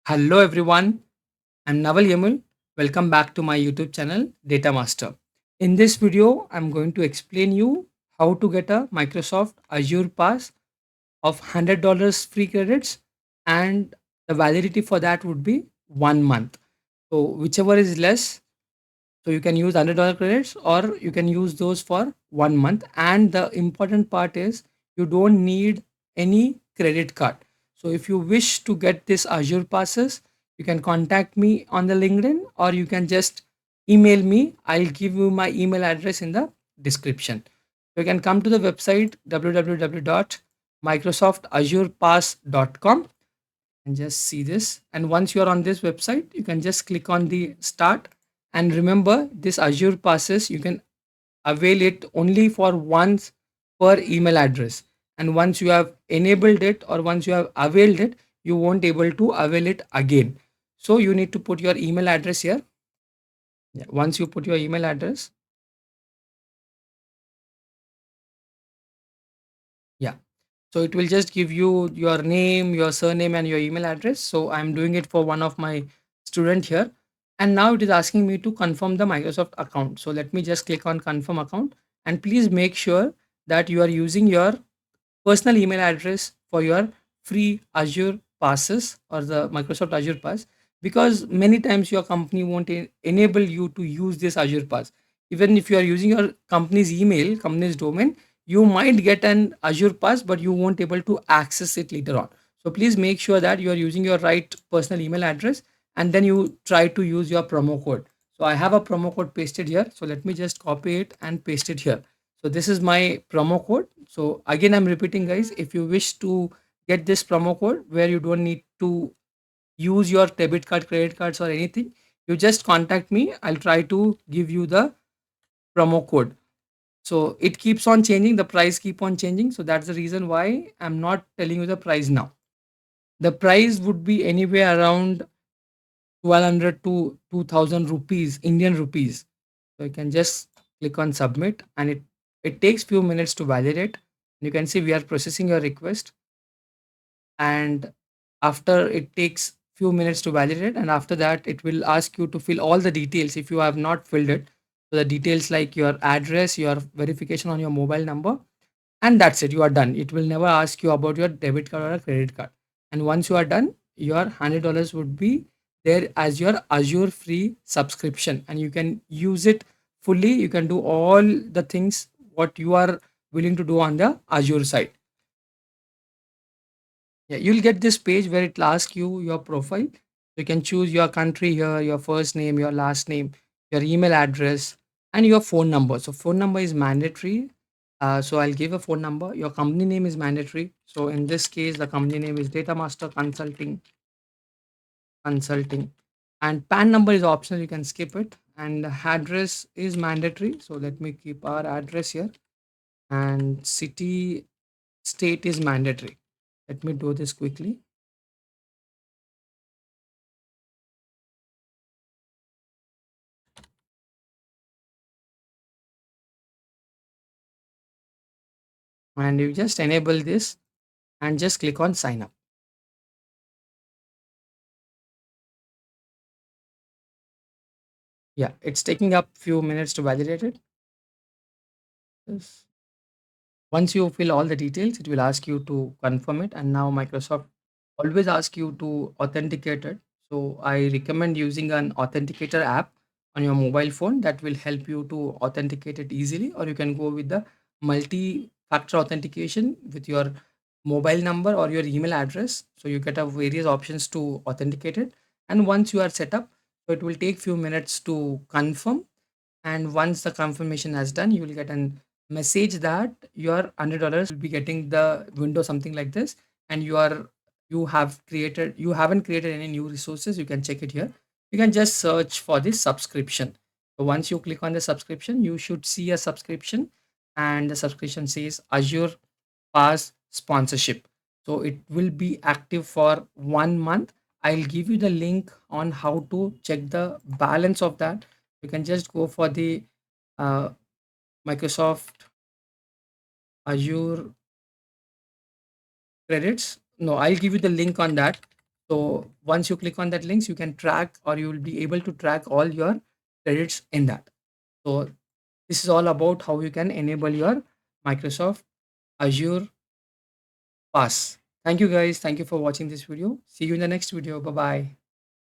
Hello everyone, I'm navallyemul. Welcome back to my YouTube channel Data Master. In this video, I'm going to explain you how to get a Microsoft Azure Pass of $100 free credits, and the validity for that would be 1 month. So whichever is less, so you can use $100 credits or you can use those for 1 month. And the important part is you don't need any credit card. So if you wish to get this Azure passes, you can contact me on the LinkedIn or you can just email me. I'll give you my email address in the description. You can come to the website www.microsoftazurepass.com and just see this. And once you are on this website, you can just click on the start. And remember, this Azure passes, you can avail it only for once per email address. And once you have enabled it or once you have availed it, you won't able to avail it again. So you need to put your email address here. Yeah. Once you put your email address, yeah. So it will just give you your name, your surname, and your email address. So I'm doing it for one of my student here. And now it is asking me to confirm the Microsoft account. So let me just click on confirm account. And please make sure that you are using your personal email address for your free Azure passes or the Microsoft Azure Pass, because many times your company won't enable you to use this Azure Pass. Even if you are using your company's email, company's domain, you might get an Azure Pass, but you won't able to access it later on. So please make sure that you are using your right personal email address and then you try to use your promo code. So I have a promo code pasted here. So let me just copy it and paste it here. So this is my promo code. So again, I'm repeating, guys, if you wish to get this promo code where you don't need to use your debit card, credit cards, or anything, you just contact me. I'll try to give you the promo code. So it keeps on changing, the price keep on changing. So that's the reason why I'm not telling you the price now. The price would be anywhere around 1200 to 2000 rupees, Indian rupees. So you can just click on submit and it takes few minutes to validate. You can see we are processing your request, and after it takes few minutes to validate, and after that it will ask you to fill all the details if you have not filled it. So the details like your address, your verification on your mobile number, and that's it, you are done. It will never ask you about your debit card or a credit card. And once you are done, your $100 would be there as your Azure free subscription, and you can use it fully. You can do all the things what you are willing to do on the Azure side. Yeah, you'll get this page where it will ask you your profile. You can choose your country here, your first name, your last name, your email address, and your phone number. So phone number is mandatory. So I'll give a phone number. Your company name is mandatory. So in this case, the company name is Data Master Consulting, and PAN number is optional. You can skip it. And the address is mandatory. So let me keep our address here. And city, state is mandatory. Let me do this quickly. And you just enable this and just click on sign up. Yeah, it's taking up few minutes to validate it. Yes. Once you fill all the details, it will ask you to confirm it. And now Microsoft always ask you to authenticate it. So I recommend using an authenticator app on your mobile phone that will help you to authenticate it easily. Or you can go with the multi-factor authentication with your mobile number or your email address. So you get a various options to authenticate it. And once you are set up, so it will take few minutes to confirm, and once the confirmation has done, you will get a message that your $100 will be getting the window, something like this. And you haven't created any new resources. You can check it here. You can just search for this subscription. So once you click on the subscription, you should see a subscription, and the subscription says Azure Pass sponsorship. So it will be active for 1 month. I'll give you the link on how to check the balance of that. You can just go for the uh, Microsoft Azure credits. No, I'll give you the link on that. So once you click on that links, you can track, or you will be able to track all your credits in that. So this is all about how you can enable your Microsoft Azure Pass. Thank you guys. Thank you for watching this video. See you in the next video. Bye bye.